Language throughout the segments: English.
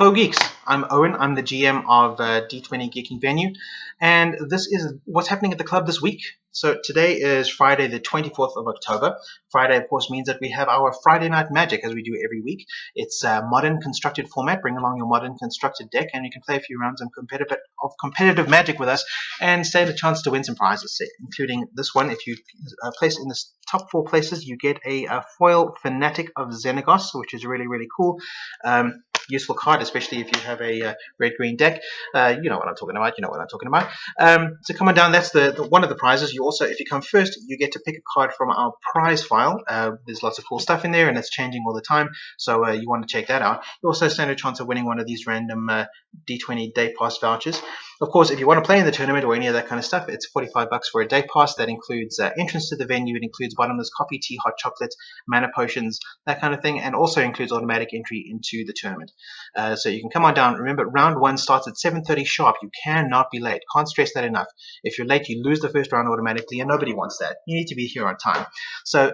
Hello Geeks, I'm Owen, I'm the GM of DeeTwenty Geeking Venue, and this is what's happening at the club this week. So today is Friday the 24th of October. Friday of course means that we have our Friday Night Magic as we do every week. It's a modern constructed format, bring along your modern constructed deck and you can play a few rounds of competitive Magic with us and stand a chance to win some prizes, including this one. If you place in the top 4 places you get a foil Fanatic of Xenagos, which is really cool. Useful card, especially if you have a red-green deck. You know what I'm talking about. So come on down. That's the one of the prizes. You also, if you come first, you get to pick a card from our prize file. There's lots of cool stuff in there, and it's changing all the time. So you want to check that out. You also stand a chance of winning one of these random DeeTwenty Day Pass vouchers. Of course, if you want to play in the tournament or any of that kind of stuff, it's $45 for a day pass. That includes entrance to the venue. It includes bottomless coffee, tea, hot chocolate, mana potions, that kind of thing, and also includes automatic entry into the tournament. So you can come on down. Remember, round 1 starts at 7:30 sharp. You cannot be late. Can't stress that enough. If you're late, you lose the first round automatically, and nobody wants that. You need to be here on time. So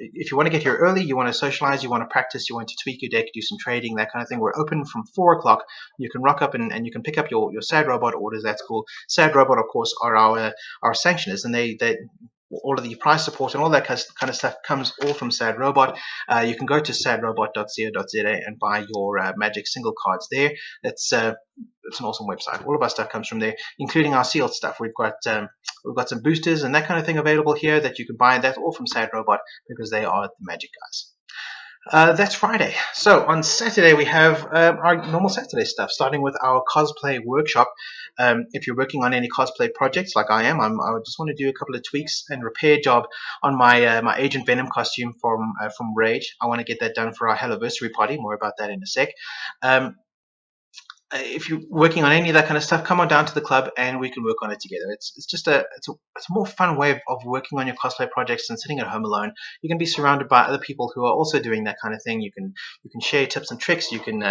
if you want to get here early, you want to socialize, you want to practice, you want to tweak your deck, do some trading, that kind of thing, we're open from 4 o'clock. You can rock up and you can pick up your Sad Robot orders. That's cool. Sad Robot, of course, are our sanctioners, and they all of the prize support and all that kind of stuff comes all from Sad Robot. You can go to sadrobot.co.za and buy your Magic single cards there. It's an awesome website. All of our stuff comes from there, including our sealed stuff. We've got some boosters and that kind of thing available here that you can buy. That's all from Sad Robot because they are the Magic guys. That's Friday. So on Saturday we have our normal Saturday stuff, starting with our cosplay workshop. If you're working on any cosplay projects like I am, I just want to do a couple of tweaks and repair job on my my Agent Venom costume from Rage. I want to get that done for our Hallo-Versary Party. More about that in a sec. If you're working on any of that kind of stuff, come on down to the club and we can work on it together. It's just a more fun way of working on your cosplay projects than sitting at home alone. You can be surrounded by other people who are also doing that kind of thing. You can share tips and tricks. You can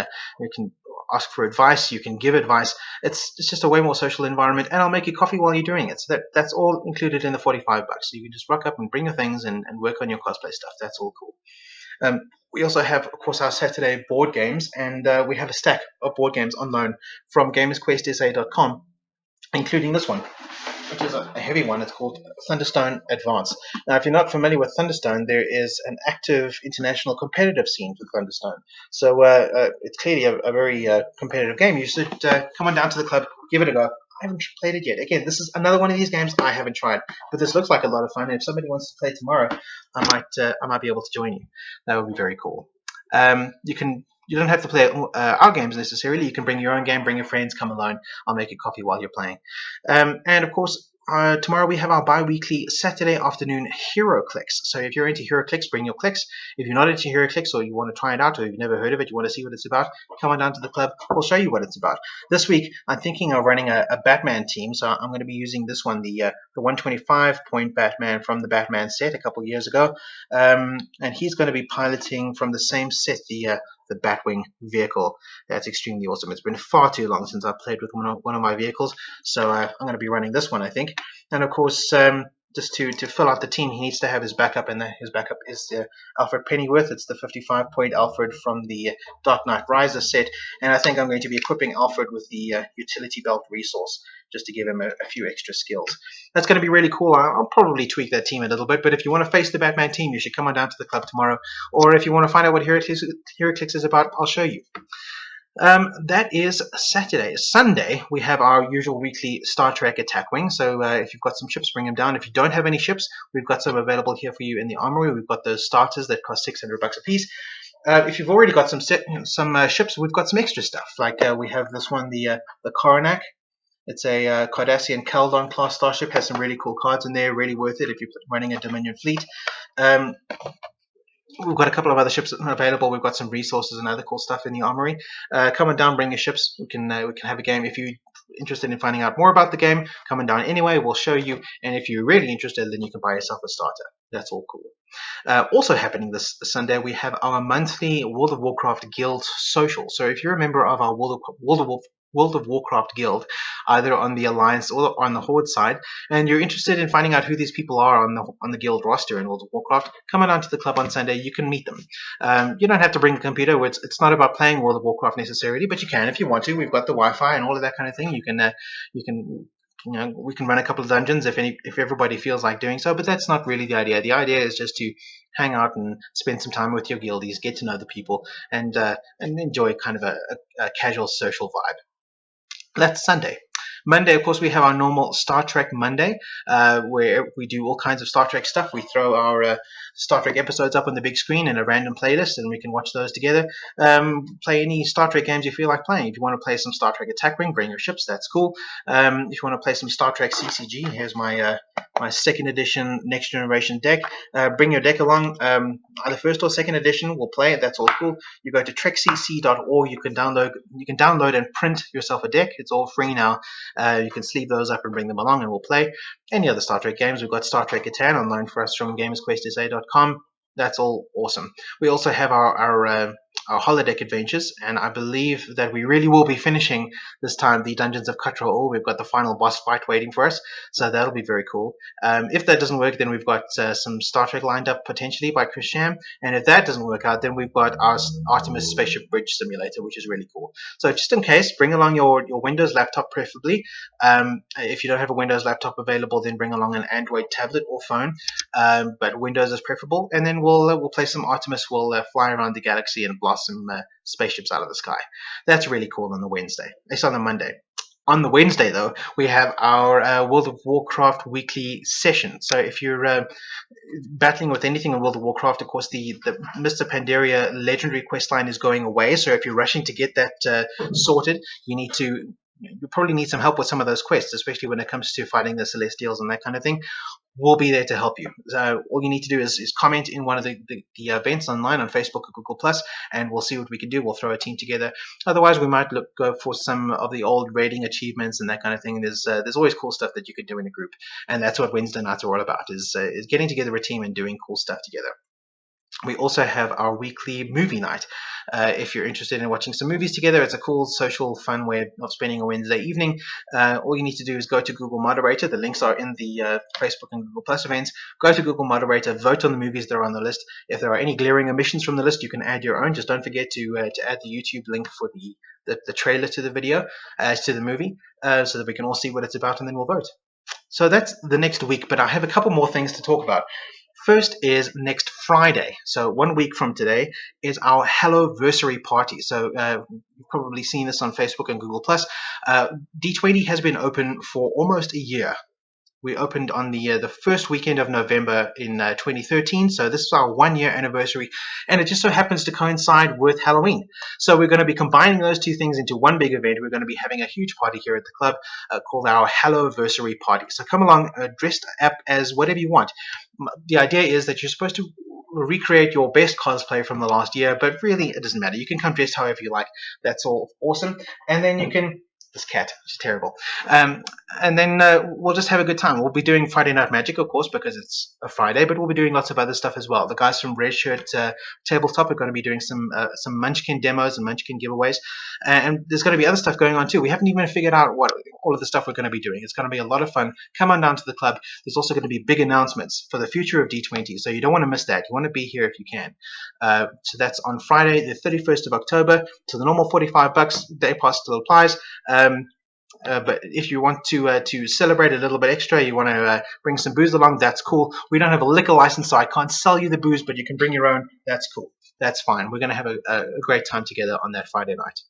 ask for advice. You can give advice. It's just a way more social environment, and I'll make you coffee while you're doing it. So that's all included in the $45. So you can just rock up and bring your things and work on your cosplay stuff. That's all cool. We also have, of course, our Saturday board games, and we have a stack of board games on loan from gamersquestsa.com, including this one, which is a heavy one. It's called Thunderstone Advance. Now, if you're not familiar with Thunderstone, there is an active international competitive scene for Thunderstone. So it's clearly a very competitive game. You should come on down to the club, give it a go. I haven't played it yet. Again, this is another one of these games I haven't tried, but this looks like a lot of fun. And if somebody wants to play tomorrow, I might be able to join you. That would be very cool. You don't have to play our games necessarily. You can bring your own game, bring your friends, come alone. I'll make you coffee while you're playing. And of course, tomorrow we have our bi-weekly Saturday afternoon HeroClix. So if you're into HeroClix, bring your clicks. If you're not into HeroClix or you want to try it out or you've never heard of it, you want to see what it's about, come on down to the club. We'll show you what it's about. This week, I'm thinking of running a Batman team. So I'm going to be using this one, the 125-point Batman from the Batman set a couple years ago. And he's going to be piloting from the same set, the Batwing vehicle. That's extremely awesome. It's been far too long since I played with one of my vehicles, so I'm going to be running this one, I think. And of course, just to fill out the team, he needs to have his backup, and his backup is Alfred Pennyworth. It's the 55-point Alfred from the Dark Knight Rises set, and I think I'm going to be equipping Alfred with the utility belt resource, just to give him a few extra skills. That's going to be really cool. I'll probably tweak that team a little bit, but if you want to face the Batman team, you should come on down to the club tomorrow, or if you want to find out what HeroClix is about, I'll show you. That is Saturday. Sunday, we have our usual weekly Star Trek attack wing. So if you've got some ships, bring them down. If you don't have any ships, we've got some available here for you in the armory. We've got those starters that cost $600 a piece. If you've already got some ships, we've got some extra stuff. Like we have this one, the Coronac. It's a Cardassian Caldon class starship. Has some really cool cards in there. Really worth it if you're running a Dominion fleet. We've got a couple of other ships available. We've got some resources and other cool stuff in the armory. Come on down, bring your ships. We can have a game. If you're interested in finding out more about the game, come on down anyway. We'll show you. And if you're really interested, then you can buy yourself a starter. That's all cool. Also happening this Sunday, we have our monthly World of Warcraft Guild social. So if you're a member of our World of World of Warcraft guild, either on the Alliance or on the Horde side, and you're interested in finding out who these people are on the guild roster in World of Warcraft, come on down to the club on Sunday. You can meet them. You don't have to bring a computer. It's not about playing World of Warcraft necessarily, but you can if you want to. We've got the Wi-Fi and all of that kind of thing. We can run a couple of dungeons if everybody feels like doing so, but that's not really the idea. The idea is just to hang out and spend some time with your guildies, get to know the people, and enjoy kind of a casual social vibe. That's Sunday. Monday, of course, we have our normal Star Trek Monday, where we do all kinds of Star Trek stuff. We throw our Star Trek episodes up on the big screen in a random playlist, and we can watch those together. Play any Star Trek games you feel like playing. If you want to play some Star Trek Attack Ring, bring your ships. That's cool. If you want to play some Star Trek CCG, here's my second edition Next Generation deck. Bring your deck along. Either first or second edition, we'll play it. That's all cool. You go to trekcc.org. You can download and print yourself a deck. It's all free now. You can sleeve those up and bring them along, and we'll play any other Star Trek games. We've got Star Trek Catan on loan for us from GamersQuestSA.com. That's all awesome. We also have our holodeck adventures, and I believe that we really will be finishing this time the Dungeons of Cutthroat. We've got the final boss fight waiting for us, so that'll be very cool. If that doesn't work, then we've got some Star Trek lined up potentially by Chris Sham, and if that doesn't work out, then we've got our Artemis Spaceship Bridge Simulator, which is really cool. So just in case, bring along your Windows laptop preferably. If you don't have a Windows laptop available, then bring along an Android tablet or phone, but Windows is preferable, and then we'll play some Artemis. We'll fly around the galaxy and blast some spaceships out of the sky. That's really cool on the Wednesday. It's on the Monday. On the Wednesday, though, we have our World of Warcraft weekly session. So if you're battling with anything in World of Warcraft, of course, the Mr. Pandaria legendary questline is going away. So if you're rushing to get that sorted, you probably need some help with some of those quests, especially when it comes to fighting the Celestials and that kind of thing. We'll be there to help you. All you need to do is comment in one of the events online on Facebook or Google+, and we'll see what we can do. We'll throw a team together. Otherwise, we might go for some of the old raiding achievements and that kind of thing. There's always cool stuff that you can do in a group, and that's what Wednesday nights are all about, is getting together a team and doing cool stuff together. We also have our weekly movie night. If you're interested in watching some movies together, it's a cool, social, fun way of spending a Wednesday evening. All you need to do is go to Google Moderator. The links are in the Facebook and Google Plus events. Go to Google Moderator, vote on the movies that are on the list. If there are any glaring omissions from the list, you can add your own. Just don't forget to add the YouTube link for the trailer to the video, to the movie, so that we can all see what it's about, and then we'll vote. So that's the next week, but I have a couple more things to talk about. First is next Friday, so 1 week from today, is our Hallo-Versary Party. So you've probably seen this on Facebook and Google+. DeeTwenty has been open for almost a year. We opened on the first weekend of November in 2013, so this is our 1 year anniversary, and it just so happens to coincide with Halloween. So we're going to be combining those two things into one big event. We're going to be having a huge party here at the club called our Hallo-Versary Party. So come along, dressed up as whatever you want. The idea is that you're supposed to recreate your best cosplay from the last year, but really it doesn't matter. You can come dressed however you like. That's all awesome. And then you can... This cat, she's terrible. And then we'll just have a good time. We'll be doing Friday Night Magic, of course, because it's a Friday, but we'll be doing lots of other stuff as well. The guys from Red Shirt Tabletop are going to be doing some Munchkin demos and Munchkin giveaways, and there's going to be other stuff going on too. We haven't even figured out what all of the stuff we're going to be doing. It's going to be a lot of fun. Come on down to the club. There's also going to be big announcements for the future of DeeTwenty, so you don't want to miss that. You want to be here if you can. So that's on Friday, the 31st of October, to the normal $45. Day pass still applies. But if you want to celebrate a little bit extra, you want to bring some booze along, that's cool. We don't have a liquor license, so I can't sell you the booze, but you can bring your own. That's cool. That's fine. We're going to have a great time together on that Friday night.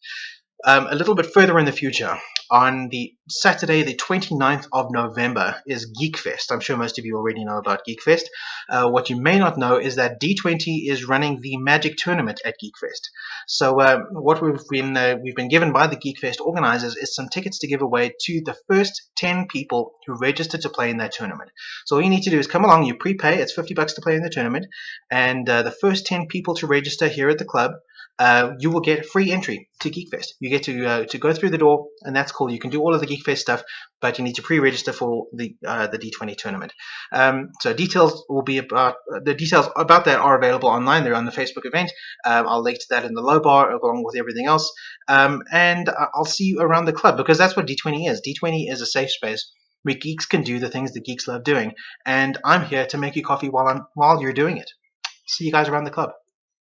A little bit further in the future, on the Saturday, the 29th of November, is GeekFest. I'm sure most of you already know about GeekFest. What you may not know is that DeeTwenty is running the Magic Tournament at GeekFest. So what we've been given by the GeekFest organizers is some tickets to give away to the first 10 people who register to play in that tournament. So all you need to do is come along, you prepay, it's $50 to play in the tournament, and the first 10 people to register here at the club you will get free entry to GeekFest. You get to go through the door, and that's cool. You can do all of the GeekFest stuff, but you need to pre-register for the D20 tournament. So details about that are available online. They're on the Facebook event. I'll link to that in the low bar along with everything else. And I'll see you around the club, because that's what D20 is. D20 is a safe space where geeks can do the things that geeks love doing, and I'm here to make you coffee while you're doing it. See you guys around the club.